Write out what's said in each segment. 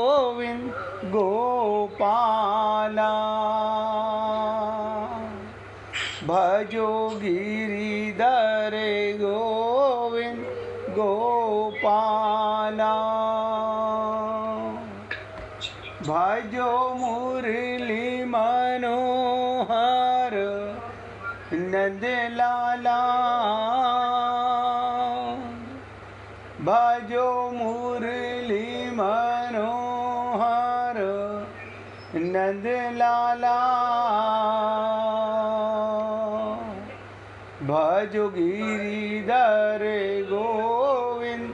गोविंद गोपाला भजो गिरिधर गोविंद गोपाला भजो मुरली मनोहर नंद लाला भजो मुरली मनोहर नंद लाला भजो गिरिधर गोविंद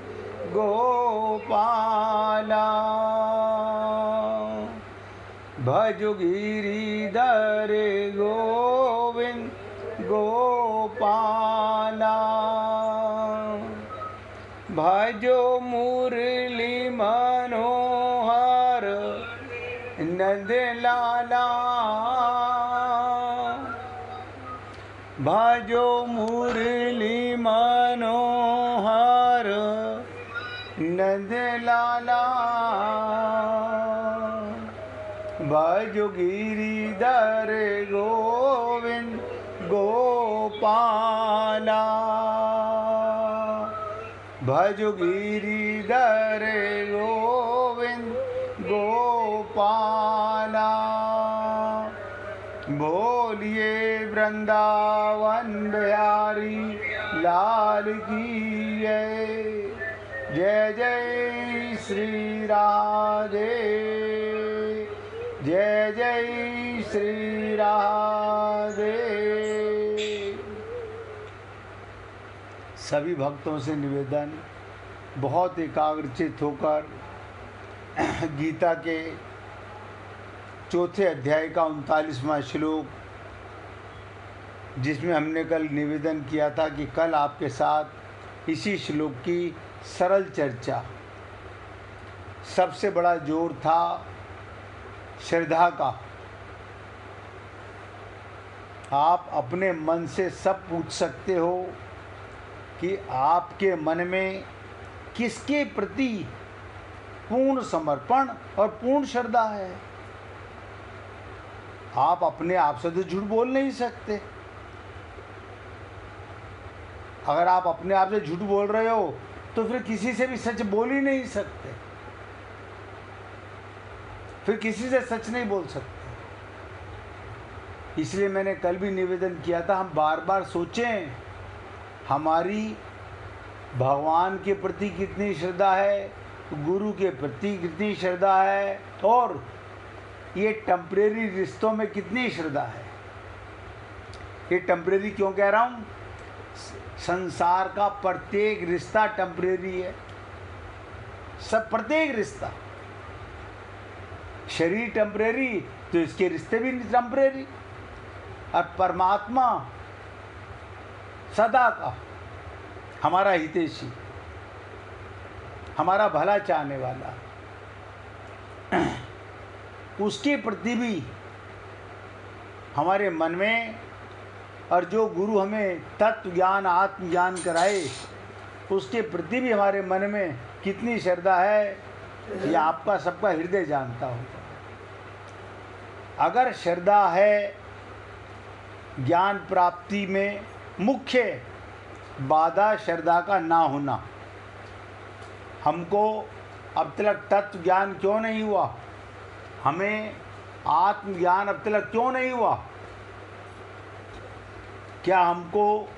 गोपाला भजो गिरिधर गोविंद गोपाला भजो मुरली मनोहर नंद लाला भजो मुरली मनोहर नंद लाला भजो गिरिधर गोविंद गोपाला भजो गिरिधर गोविंद गोपाला बोलिए वृंदावन बिहारी लाल की जय जय श्री राधे जय जय श्री राधे। सभी भक्तों से निवेदन, बहुत एकाग्रचित होकर गीता के चौथे अध्याय का 39वां श्लोक, जिसमें हमने कल निवेदन किया था कि कल आपके साथ इसी श्लोक की सरल चर्चा। सबसे बड़ा जोर था श्रद्धा का। आप अपने मन से सब पूछ सकते हो कि आपके मन में किसके प्रति पूर्ण समर्पण और पूर्ण श्रद्धा है। आप अपने आप से तो झूठ बोल नहीं सकते। अगर आप अपने आप से झूठ बोल रहे हो तो फिर किसी से भी सच बोल ही नहीं सकते, फिर किसी से सच नहीं बोल सकते। इसलिए मैंने कल भी निवेदन किया था, हम बार बार सोचें हमारी भगवान के प्रति कितनी श्रद्धा है, गुरु के प्रति कितनी श्रद्धा है, और ये टेम्परेरी रिश्तों में कितनी श्रद्धा है। ये टेम्परेरी क्यों कह रहा हूँ? संसार का प्रत्येक रिश्ता टेम्परेरी है, सब प्रत्येक रिश्ता। शरीर टेम्परेरी तो इसके रिश्ते भी टेम्परेरी, और परमात्मा सदा का हमारा हितैषी, हमारा भला चाहने वाला, उसके प्रति भी हमारे मन में, और जो गुरु हमें तत्व ज्ञान आत्मज्ञान कराए उसके प्रति भी हमारे मन में कितनी श्रद्धा है, ये आपका सबका हृदय जानता होगा। अगर श्रद्धा है, ज्ञान प्राप्ति में मुख्य बाधा श्रद्धा का ना होना। हमको अब तक तत्व ज्ञान क्यों नहीं हुआ, हमें आत्मज्ञान अब तक क्यों नहीं हुआ? क्या हमको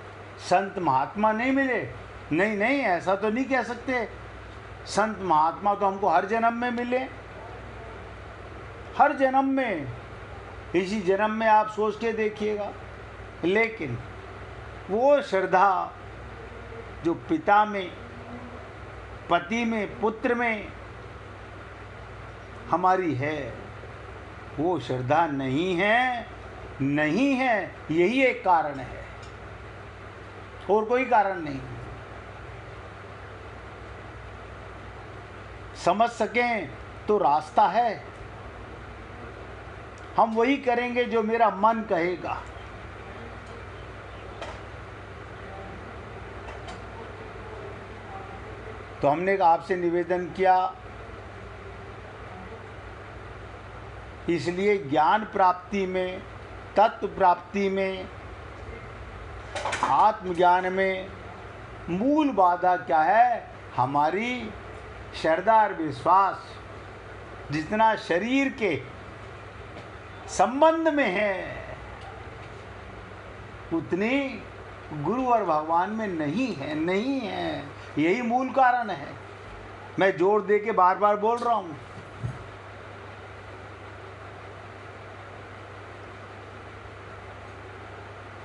संत महात्मा नहीं मिले? नहीं नहीं, ऐसा तो नहीं कह सकते। संत महात्मा तो हमको हर जन्म में मिले, हर जन्म में। इसी जन्म में आप सोच के देखिएगा। लेकिन वो श्रद्धा जो पिता में, पति में, पुत्र में हमारी है, वो श्रद्धा नहीं है, नहीं है। यही एक कारण है, और कोई कारण नहीं। समझ सकें तो रास्ता है, हम वही करेंगे जो मेरा मन कहेगा। तो हमने आपसे निवेदन किया इसलिए ज्ञान प्राप्ति में, तत्व प्राप्ति में, आत्मज्ञान में मूल बाधा क्या है? हमारी श्रद्धा और विश्वास जितना शरीर के संबंध में है उतनी गुरु और भगवान में नहीं है। यही मूल कारण है। मैं जोर दे के बार बार बोल रहा हूं।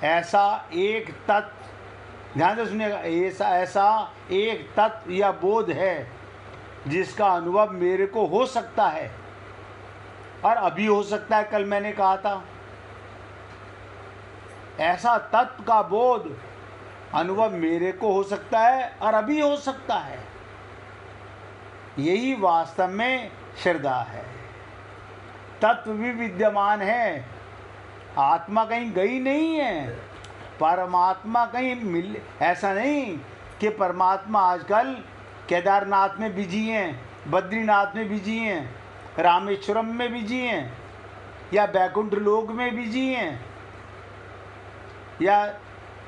ऐसा एक तत्व, ध्यान से सुनिएगा, ऐसा एक तत्व या बोध है जिसका अनुभव मेरे को हो सकता है और अभी हो सकता है। कल मैंने कहा था, ऐसा तत्व का बोध अनुभव मेरे को हो सकता है और अभी हो सकता है। यही वास्तव में श्रद्धा है। तत्व भी विद्यमान है, आत्मा कहीं गई नहीं है, परमात्मा कहीं मिल, ऐसा नहीं कि परमात्मा आजकल केदारनाथ में बिजी हैं, बद्रीनाथ में बिजी हैं, रामेश्वरम में बिजी हैं, या बैकुंठ लोक में बिजी हैं, या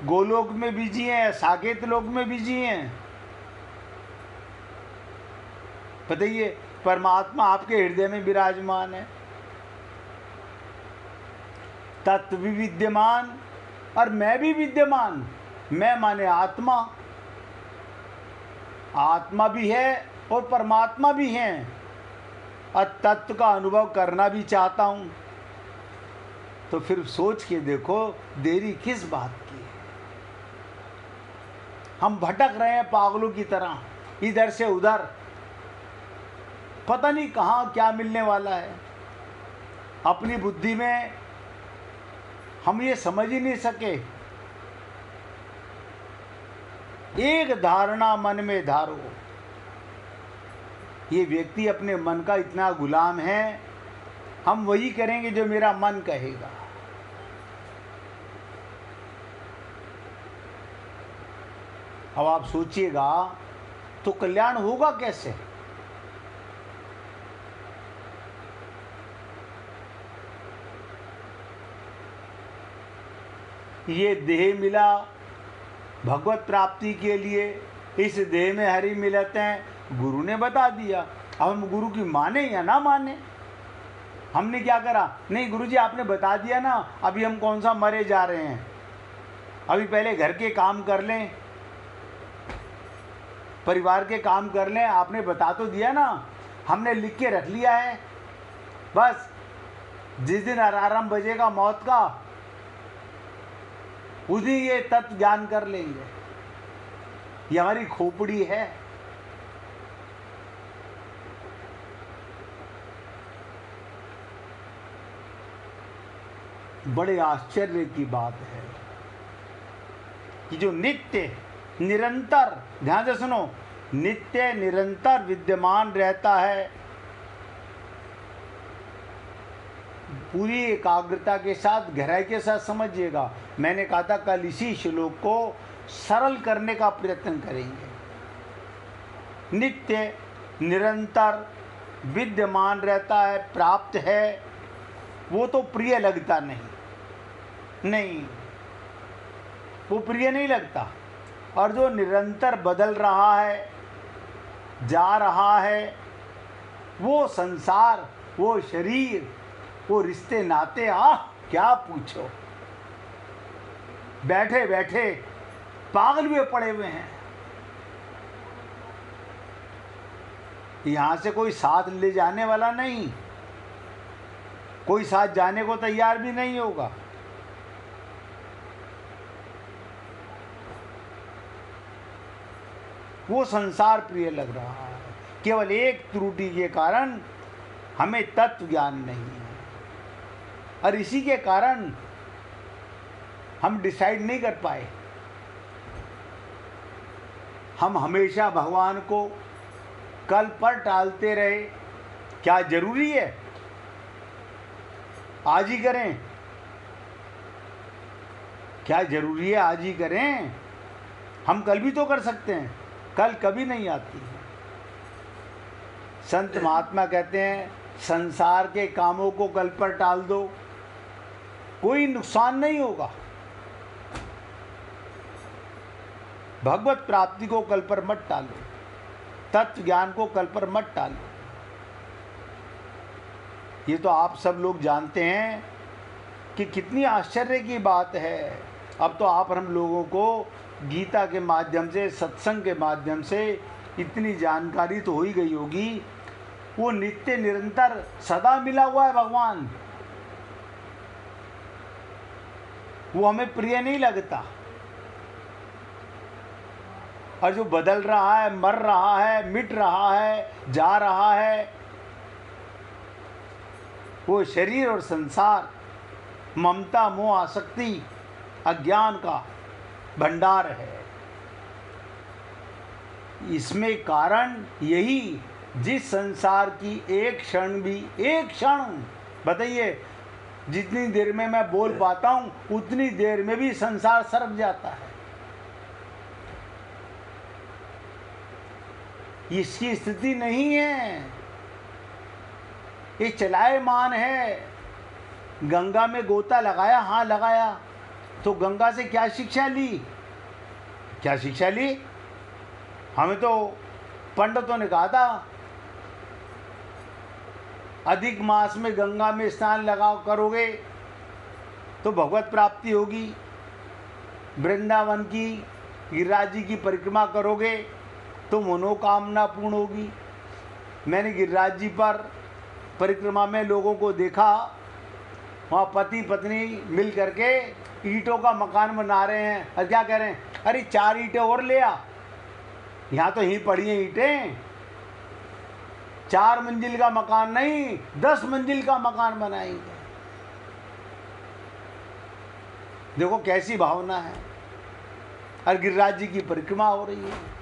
गोलोक में बिजी हैं, या साकेत लोक में बिजी हैं। बताइए, परमात्मा आपके हृदय में विराजमान है। तत्व भी विद्यमान और मैं भी विद्यमान। मैं माने आत्मा, आत्मा भी है और परमात्मा भी है, और तत्व का अनुभव करना भी चाहता हूं। तो फिर सोच के देखो, देरी किस बात की है? हम भटक रहे हैं पागलों की तरह, इधर से उधर, पता नहीं कहाँ क्या मिलने वाला है। अपनी बुद्धि में हम ये समझ ही नहीं सके। एक धारणा मन में धारो। ये व्यक्ति अपने मन का इतना गुलाम है, हम वही करेंगे जो मेरा मन कहेगा। अब आप सोचिएगा तो कल्याण होगा कैसे? ये देह मिला भगवत प्राप्ति के लिए, इस देह में हरि मिलते हैं, गुरु ने बता दिया। अब हम गुरु की माने या ना माने? हमने क्या करा? नहीं गुरुजी आपने बता दिया ना, अभी हम कौन सा मरे जा रहे हैं, अभी पहले घर के काम कर लें, परिवार के काम कर लें। आपने बता तो दिया ना, हमने लिख के रख लिया है। बस जिस दिन अलार्म बजेगा मौत का, उस दिन ये तत्व ज्ञान कर लेंगे। ये हमारी खोपड़ी है। बड़े आश्चर्य की बात है कि जो नित्य निरंतर, ध्यान से सुनो, नित्य निरंतर विद्यमान रहता है, पूरी एकाग्रता के साथ, गहराई के साथ समझिएगा। मैंने कहा था कल इसी श्लोक को सरल करने का प्रयत्न करेंगे। नित्य निरंतर विद्यमान रहता है, प्राप्त है, वो तो प्रिय लगता नहीं, वो प्रिय नहीं लगता। और जो निरंतर बदल रहा है, जा रहा है, वो संसार, वो शरीर, वो रिश्ते नाते, क्या पूछो, बैठे बैठे पागल हुए पड़े हुए हैं। यहां से कोई साथ ले जाने वाला नहीं, कोई साथ जाने को तैयार भी नहीं होगा। वो संसार प्रिय लग रहा है। केवल एक त्रुटि के कारण हमें तत्व ज्ञान नहीं है, और इसी के कारण हम डिसाइड नहीं कर पाए। हम हमेशा भगवान को कल पर टालते रहे। क्या जरूरी है आज ही करें? क्या जरूरी है आज ही करें? हम कल भी तो कर सकते हैं, कल कभी नहीं आती है। संत महात्मा कहते हैं संसार के कामों को कल पर टाल दो, कोई नुकसान नहीं होगा। भगवत प्राप्ति को कल पर मत टालो, तत्व ज्ञान को कल पर मत टालो। ये तो आप सब लोग जानते हैं कि कितनी आश्चर्य की बात है। अब तो आप हम लोगों को गीता के माध्यम से, सत्संग के माध्यम से इतनी जानकारी तो हो ही गई होगी। वो नित्य निरंतर सदा मिला हुआ है भगवान, वो हमें प्रिय नहीं लगता। और जो बदल रहा है, मर रहा है, मिट रहा है, जा रहा है, वो शरीर और संसार, ममता, मोह, आसक्ति, अज्ञान का भंडार है। इसमें कारण यही, जिस संसार की एक क्षण भी, एक क्षण बताइए, जितनी देर में मैं बोल पाता हूं उतनी देर में भी संसार सरक जाता है। इसकी स्थिति नहीं है, ये चलायमान है। गंगा में गोता लगाया, हाँ लगाया, तो गंगा से क्या शिक्षा ली? क्या शिक्षा ली? हमें तो पंडितों ने कहा था अधिक मास में गंगा में स्नान लगाओ करोगे तो भगवत प्राप्ति होगी, वृंदावन की, गिरिराज जी की परिक्रमा करोगे तो मनोकामना पूर्ण होगी। मैंने गिरिराज जी पर परिक्रमा में लोगों को देखा, वहाँ पति पत्नी मिल करके ईंटों का मकान बना रहे हैं। और क्या कह रहे हैं? अरे 4 ईंटें और ले आ, यहाँ तो ही पड़ी हैं ईंटें। 4 मंजिल का मकान नहीं, 10 मंजिल का मकान बनाएंगे। देखो कैसी भावना है। और गिरिराज जी की परिक्रमा हो रही है।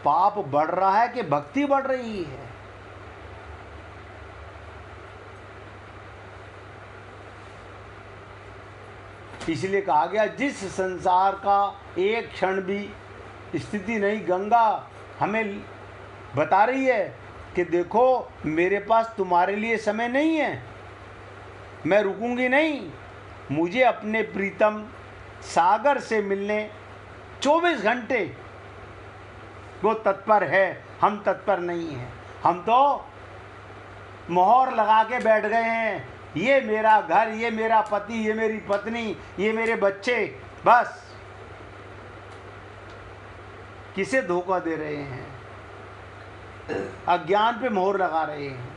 पाप बढ़ रहा है कि भक्ति बढ़ रही है? इसलिए कहा गया जिस संसार का एक क्षण भी स्थिति नहीं, गंगा हमें बता रही है कि देखो मेरे पास तुम्हारे लिए समय नहीं है, मैं रुकूंगी नहीं। मुझे अपने प्रीतम सागर से मिलने 24 घंटे वो तत्पर है, हम तत्पर नहीं हैं। हम तो मोहर लगा के बैठ गए हैं, ये मेरा घर, ये मेरा पति, ये मेरी पत्नी, ये मेरे बच्चे। बस किसे धोखा दे रहे हैं? अज्ञान पे मोहर लगा रहे हैं।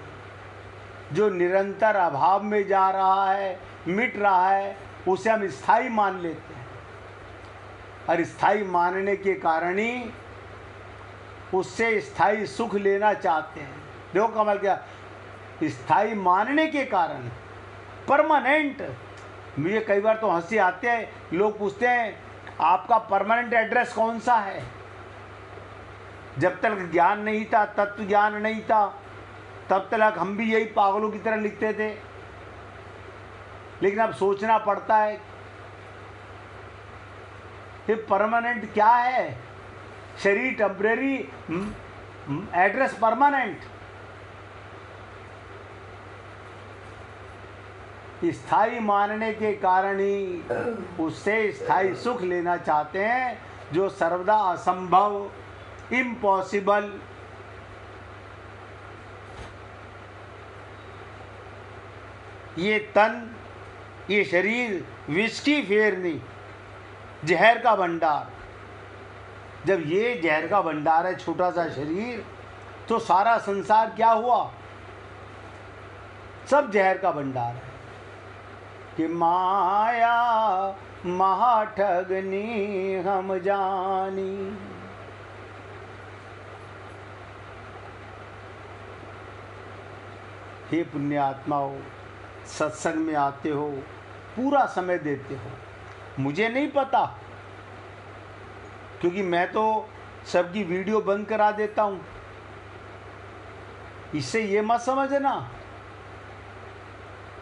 जो निरंतर अभाव में जा रहा है, मिट रहा है, उसे हम स्थायी मान लेते हैं। और स्थायी मानने के कारण ही उससे स्थायी सुख लेना चाहते हैं। देखो कमाल क्या, स्थायी मानने के कारण परमानेंट। मुझे कई बार तो हंसी आते हैं, लोग पूछते हैं आपका परमानेंट एड्रेस कौन सा है? जब तक ज्ञान नहीं था, तत्व ज्ञान नहीं था, तब तक हम भी यही पागलों की तरह लिखते थे। लेकिन अब सोचना पड़ता है कि परमानेंट क्या है? शरीर टेम्परेरी, एड्रेस परमानेंट। स्थायी मानने के कारण ही उससे स्थायी सुख लेना चाहते हैं, जो सर्वदा असंभव, इम्पॉसिबल। ये तन, ये शरीर विष की फेरनी, जहर का भंडार। जब ये जहर का भंडार है छोटा सा शरीर, तो सारा संसार क्या हुआ? सब जहर का भंडार है। कि माया महाठगनी हम जानी। हे पुण्यात्माओं, सत्संग में आते हो, पूरा समय देते हो। मुझे नहीं पता, क्योंकि मैं तो सबकी वीडियो बंद करा देता हूँ। इससे ये मत समझना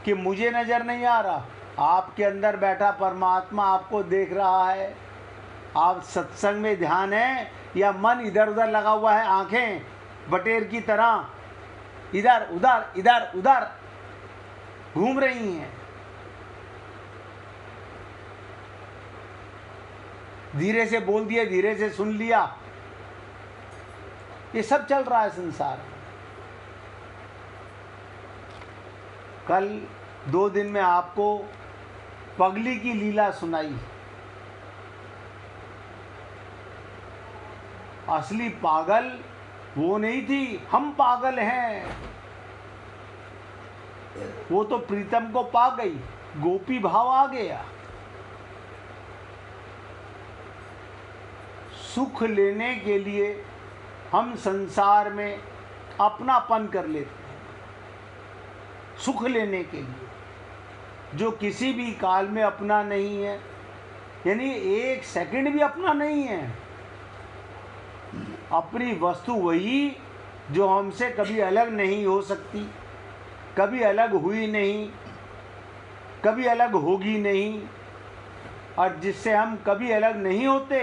कि मुझे नज़र नहीं आ रहा। आपके अंदर बैठा परमात्मा आपको देख रहा है। आप सत्संग में ध्यान है या मन इधर उधर लगा हुआ है, आंखें बटेर की तरह इधर उधर इधर उधर घूम रही हैं। धीरे से बोल दिया, धीरे से सुन लिया, ये सब चल रहा है संसार में। कल 2 दिन में आपको पगली की लीला सुनाई। असली पागल वो नहीं थी, हम पागल हैं। वो तो प्रीतम को पा गई, गोपी भाव आ गया। सुख लेने के लिए हम संसार में अपनापन कर लेते हैं, सुख लेने के लिए, जो किसी भी काल में अपना नहीं है, यानी 1 सेकंड भी अपना नहीं है। अपनी वस्तु वही जो हमसे कभी अलग नहीं हो सकती, कभी अलग हुई नहीं, कभी अलग होगी नहीं, और जिससे हम कभी अलग नहीं होते।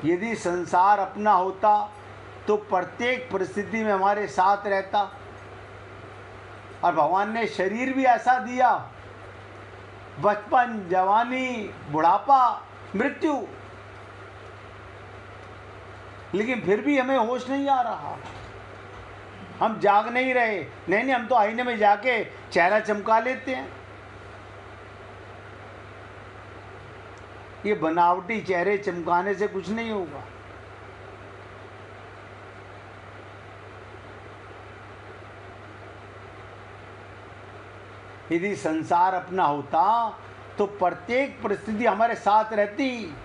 यदि संसार अपना होता तो प्रत्येक परिस्थिति में हमारे साथ रहता। और भगवान ने शरीर भी ऐसा दिया, बचपन, जवानी, बुढ़ापा, मृत्यु, लेकिन फिर भी हमें होश नहीं आ रहा, हम जाग नहीं रहे। नहीं, हम तो आईने में जाके चेहरा चमका लेते हैं। ये बनावटी चेहरे चमकाने से कुछ नहीं होगा। यदि संसार अपना होता तो प्रत्येक परिस्थिति हमारे साथ रहती।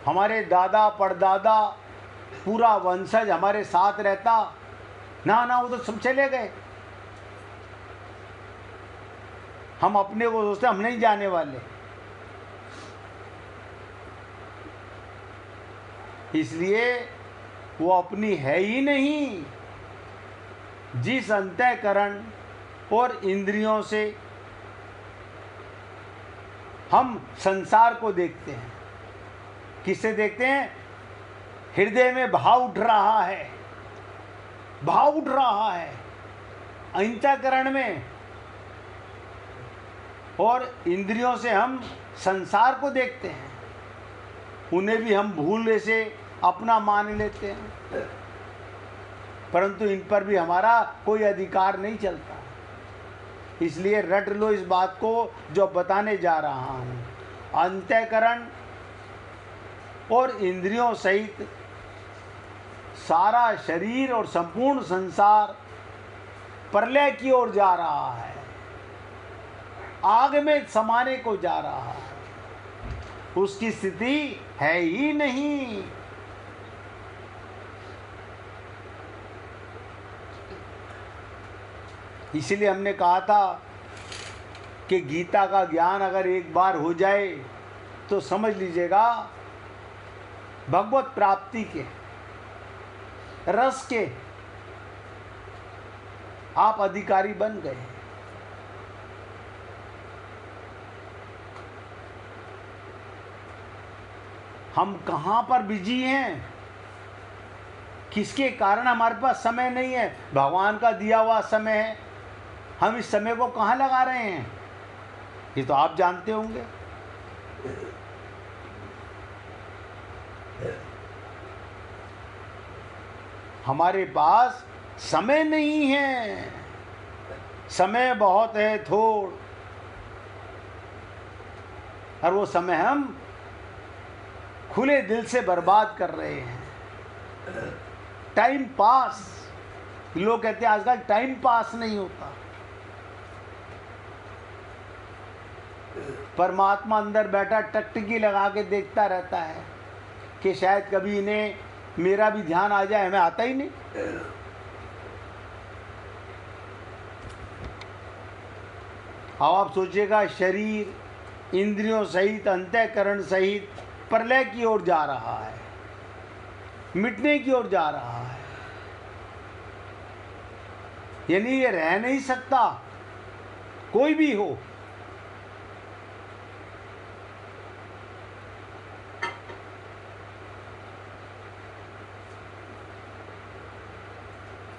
हमारे दादा परदादा पूरा वंशज हमारे साथ रहता। ना वो तो सब चले गए। हम अपने को सोचते हम नहीं जाने वाले, इसलिए वो अपनी है ही नहीं। जिस अंतःकरण और इंद्रियों से हम संसार को देखते हैं, किससे देखते हैं? हृदय में भाव उठ रहा है, भाव उठ रहा है अंतःकरण में, और इंद्रियों से हम संसार को देखते हैं। उन्हें भी हम भूल से अपना मान लेते हैं, परंतु इन पर भी हमारा कोई अधिकार नहीं चलता। इसलिए रट लो इस बात को जो बताने जा रहा हूँ। अंतःकरण और इंद्रियों सहित सारा शरीर और संपूर्ण संसार प्रलय की ओर जा रहा है, आग में समाने को जा रहा है। उसकी स्थिति है ही नहीं। इसलिए हमने कहा था कि गीता का ज्ञान अगर एक बार हो जाए तो समझ लीजिएगा भगवत प्राप्ति के रस के आप अधिकारी बन गए। हम कहाँ पर बिजी हैं, किसके कारण हमारे पास समय नहीं है? भगवान का दिया हुआ समय है, हम इस समय को कहाँ लगा रहे हैं ये तो आप जानते होंगे। हमारे पास समय नहीं है, समय बहुत है थोड़, और वो समय हम खुले दिल से बर्बाद कर रहे हैं। टाइम पास, लोग कहते हैं आजकल टाइम पास नहीं होता। परमात्मा अंदर बैठा टकटकी लगा के देखता रहता है कि शायद कभी इन्हें मेरा भी ध्यान आ जाए, हमें आता ही नहीं। अब आप सोचिएगा, शरीर इंद्रियों सहित अंतःकरण सहित प्रलय की ओर जा रहा है, मिटने की ओर जा रहा है, यानी ये रह नहीं सकता, कोई भी हो।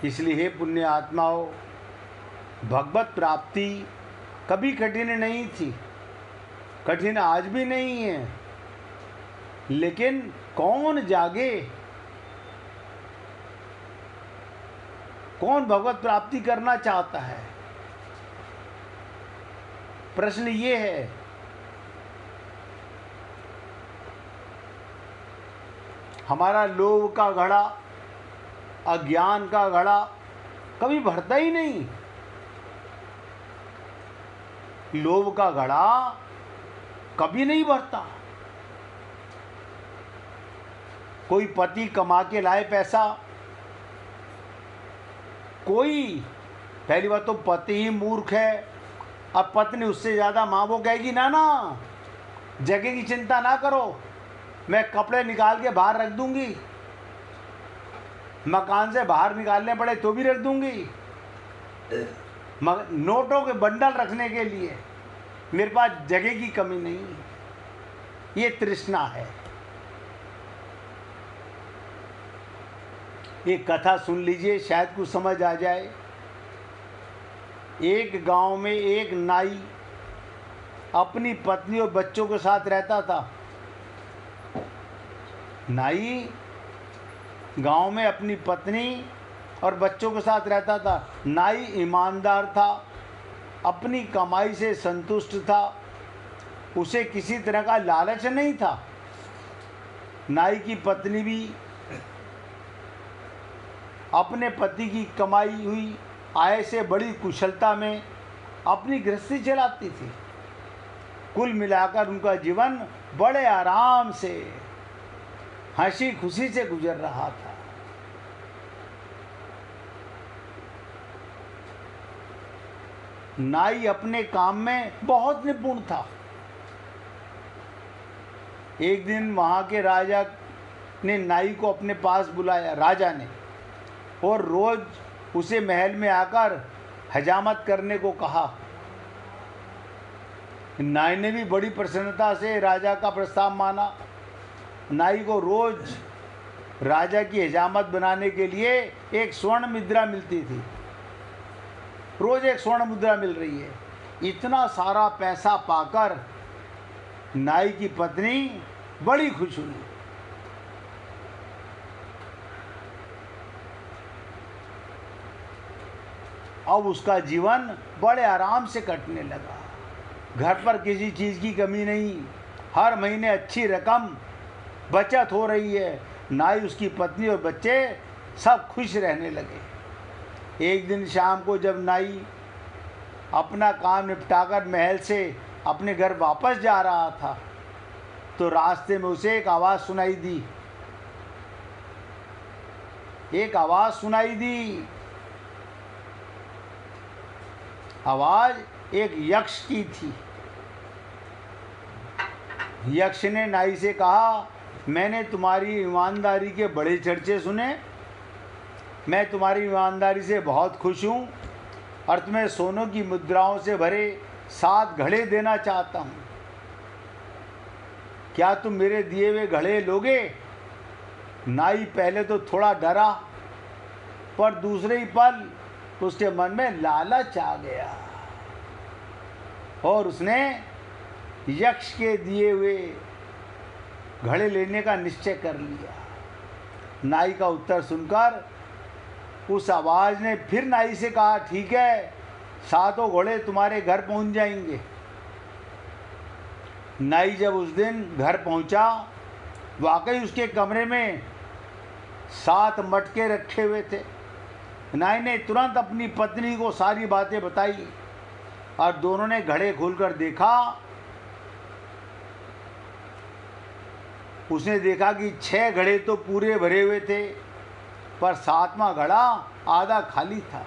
इसलिए हे पुण्य आत्माओं, भगवत प्राप्ति कभी कठिन नहीं थी, कठिन आज भी नहीं है। लेकिन कौन जागे, कौन भगवत प्राप्ति करना चाहता है? प्रश्न ये है। हमारा लोभ का घड़ा, अज्ञान का घड़ा कभी भरता ही नहीं। लोभ का घड़ा कभी नहीं भरता। कोई पति कमा के लाए पैसा, कोई, पहली बात तो पति ही मूर्ख है। अब पत्नी उससे ज़्यादा माँ वो कहेगी ना ना जगह की चिंता ना करो, मैं कपड़े निकाल के बाहर रख दूंगी, मकान से बाहर निकालने पड़े तो भी रख दूंगी, नोटों के बंडल रखने के लिए मेरे पास जगह की कमी नहीं है। ये तृष्णा है। एक कथा सुन लीजिए, शायद कुछ समझ आ जाए। एक गांव में एक नाई अपनी पत्नी और बच्चों के साथ रहता था। नाई गांव में अपनी पत्नी और बच्चों के साथ रहता था। नाई ईमानदार था, अपनी कमाई से संतुष्ट था, उसे किसी तरह का लालच नहीं था। नाई की पत्नी भी अपने पति की कमाई हुई आय से बड़ी कुशलता में अपनी गृहस्थी चलाती थी। कुल मिलाकर उनका जीवन बड़े आराम से, हंसी खुशी से गुजर रहा था। नाई अपने काम में बहुत निपुण था। एक दिन वहां के राजा ने नाई को अपने पास बुलाया, राजा ने, और रोज उसे महल में आकर हजामत करने को कहा। नाई ने भी बड़ी प्रसन्नता से राजा का प्रस्ताव माना। नाई को रोज राजा की हजामत बनाने के लिए एक स्वर्ण मुद्रा मिलती थी। रोज एक स्वर्ण मुद्रा मिल रही है। इतना सारा पैसा पाकर नाई की पत्नी बड़ी खुश हुई। अब उसका जीवन बड़े आराम से कटने लगा। घर पर किसी चीज़ की कमी नहीं, हर महीने अच्छी रकम बचत हो रही है। नाई, उसकी पत्नी और बच्चे सब खुश रहने लगे। एक दिन शाम को जब नाई अपना काम निपटाकर महल से अपने घर वापस जा रहा था तो रास्ते में उसे एक आवाज़ सुनाई दी। एक आवाज़ सुनाई दी। आवाज़ एक यक्ष की थी। यक्ष ने नाई से कहा, मैंने तुम्हारी ईमानदारी के बड़े चर्चे सुने, मैं तुम्हारी ईमानदारी से बहुत खुश हूँ और तुम्हें सोनों की मुद्राओं से भरे 7 घड़े देना चाहता हूँ। क्या तुम मेरे दिए हुए घड़े लोगे? नाई पहले तो थोड़ा डरा, पर दूसरे ही पल उसके मन में लालच आ गया और उसने यक्ष के दिए हुए घड़े लेने का निश्चय कर लिया। नाई का उत्तर सुनकर उस आवाज़ ने फिर नाई से कहा, ठीक है, 7 घोड़े तुम्हारे घर पहुंच जाएंगे। नाई जब उस दिन घर पहुंचा, वाकई उसके कमरे में 7 मटके रखे हुए थे। नाई ने तुरंत अपनी पत्नी को सारी बातें बताई और दोनों ने घड़े खोलकर देखा। उसने देखा कि 6 घड़े तो पूरे भरे हुए थे, पर 7वां घड़ा आधा खाली था।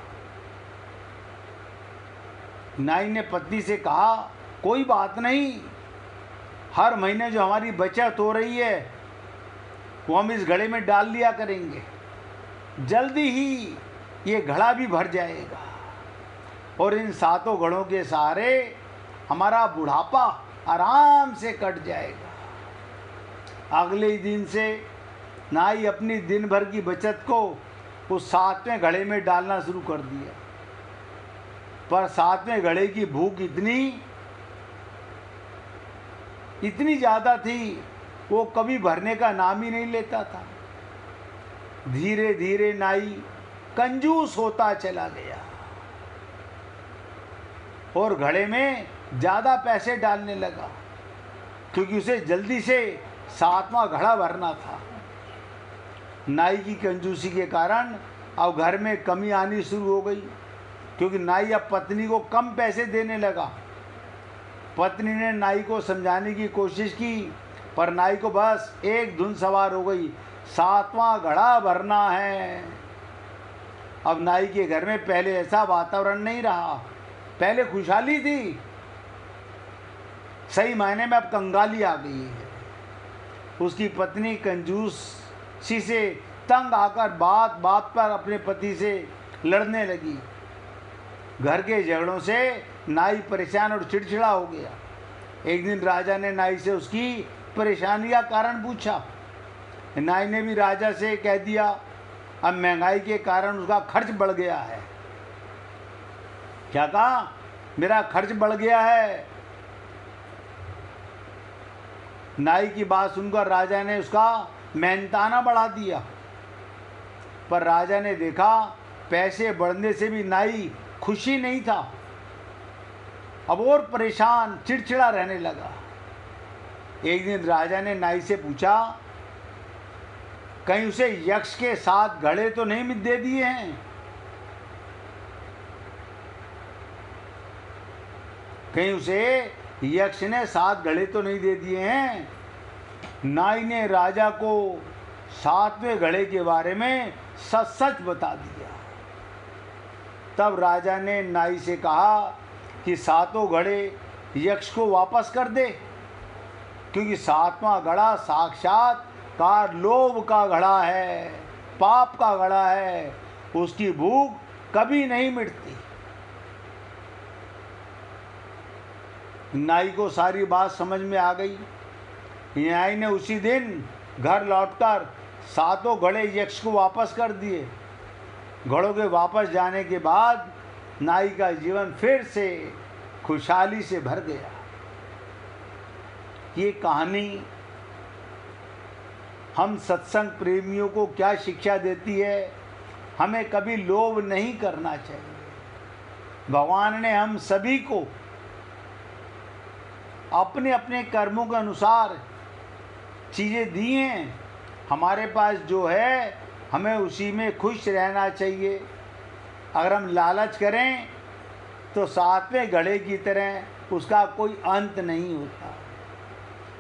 नाई ने पत्नी से कहा, कोई बात नहीं, हर महीने जो हमारी बचत हो रही है वो हम इस घड़े में डाल लिया करेंगे, जल्दी ही ये घड़ा भी भर जाएगा और इन 7 घड़ों के सहारे हमारा बुढ़ापा आराम से कट जाएगा। अगले दिन से नाई अपनी दिन भर की बचत को उस 7वें घड़े में डालना शुरू कर दिया। पर 7वें घड़े की भूख इतनी ज़्यादा थी, वो कभी भरने का नाम ही नहीं लेता था। धीरे धीरे नाई कंजूस होता चला गया और घड़े में ज़्यादा पैसे डालने लगा, क्योंकि उसे जल्दी से 7वां घड़ा भरना था। नाई की कंजूसी के कारण अब घर में कमी आनी शुरू हो गई, क्योंकि नाई अब पत्नी को कम पैसे देने लगा। पत्नी ने नाई को समझाने की कोशिश की, पर नाई को बस एक धुन सवार हो गई, 7वां घड़ा भरना है। अब नाई के घर में पहले ऐसा वातावरण नहीं रहा। पहले खुशहाली थी, सही मायने में अब कंगाली आ गई है। उसकी पत्नी कंजूसी से तंग आकर बात बात पर अपने पति से लड़ने लगी। घर के झगड़ों से नाई परेशान और चिड़चिड़ा हो गया। एक दिन राजा ने नाई से उसकी परेशानी का कारण पूछा। नाई ने भी राजा से कह दिया, अब महंगाई के कारण उसका खर्च बढ़ गया है। क्या कहा? मेरा खर्च बढ़ गया है। नाई की बात सुनकर राजा ने उसका मेहनताना बढ़ा दिया। पर राजा ने देखा पैसे बढ़ने से भी नाई खुशी नहीं था, अब और परेशान चिड़चिड़ा रहने लगा। एक दिन राजा ने नाई से पूछा, कहीं उसे यक्ष के 7 घड़े तो नहीं दे दिए हैं? कहीं उसे यक्ष ने 7 घड़े तो नहीं दे दिए हैं? नाई ने राजा को 7वें घड़े के बारे में सच सच बता दिया। तब राजा ने नाई से कहा कि 7 घड़े यक्ष को वापस कर दे, क्योंकि 7वां घड़ा साक्षात कार लोभ का घड़ा है, पाप का घड़ा है। उसकी भूख कभी नहीं मिटती। नाई को सारी बात समझ में आ गई। नाई ने उसी दिन घर लौटकर 7 घड़े यक्ष को वापस कर दिए। घड़ों के वापस जाने के बाद नाई का जीवन फिर से खुशहाली से भर गया। ये कहानी हम सत्संग प्रेमियों को क्या शिक्षा देती है? हमें कभी लोभ नहीं करना चाहिए। भगवान ने हम सभी को अपने अपने कर्मों के अनुसार चीज़ें दी हैं। हमारे पास जो है हमें उसी में खुश रहना चाहिए। अगर हम लालच करें तो 7वें घड़े की तरह उसका कोई अंत नहीं होता।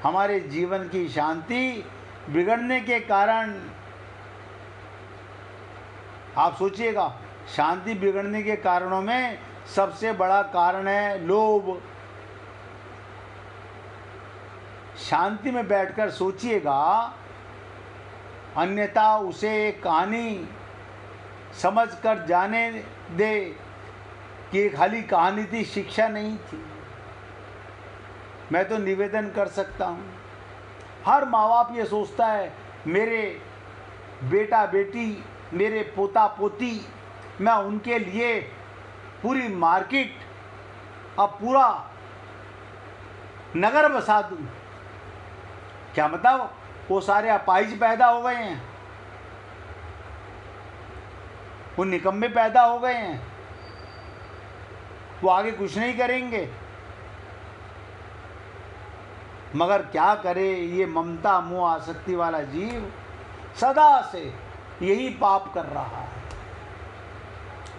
हमारे जीवन की शांति बिगड़ने के कारण, आप सोचिएगा, शांति बिगड़ने के कारणों में सबसे बड़ा कारण है लोभ। शांति में बैठकर सोचिएगा, अन्यथा उसे एक कहानी समझ कर जाने दे कि ये खाली कहानी थी, शिक्षा नहीं थी। मैं तो निवेदन कर सकता हूँ, हर माँ बाप ये सोचता है मेरे बेटा बेटी, मेरे पोता पोती, मैं उनके लिए पूरी मार्केट, अब पूरा नगर बसा दूँ। क्या मतलब? वो सारे अपाहिज पैदा हो गए हैं, वो निकम्मे पैदा हो गए हैं, वो आगे कुछ नहीं करेंगे। मगर क्या करे ये ममता मोह आसक्ति वाला जीव सदा से यही पाप कर रहा है।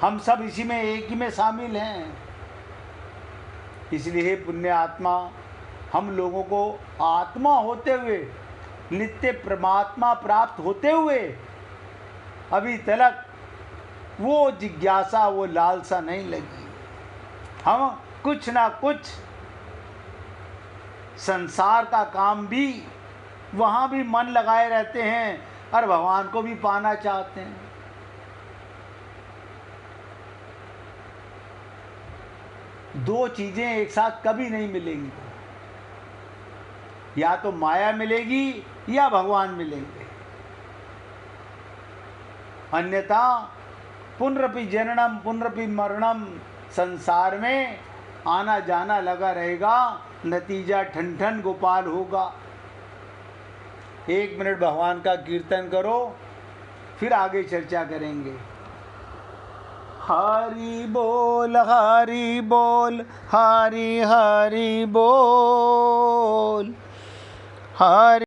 हम सब इसी में एक ही में शामिल हैं। इसलिए हे पुण्य आत्मा, हम लोगों को आत्मा होते हुए, नित्य परमात्मा प्राप्त होते हुए अभी तक वो जिज्ञासा, वो लालसा नहीं लगी। हम कुछ ना कुछ संसार का काम भी, वहाँ भी मन लगाए रहते हैं और भगवान को भी पाना चाहते हैं। दो चीज़ें एक साथ कभी नहीं मिलेंगी, या तो माया मिलेगी या भगवान मिलेंगे। अन्यथा पुनरपि जननम पुनरपि मरणम, संसार में आना जाना लगा रहेगा, नतीजा ठन ठन गोपाल होगा। 1 मिनट भगवान का कीर्तन करो, फिर आगे चर्चा करेंगे। हरि बोल हरि बोल, हरि हरि बोल, हरि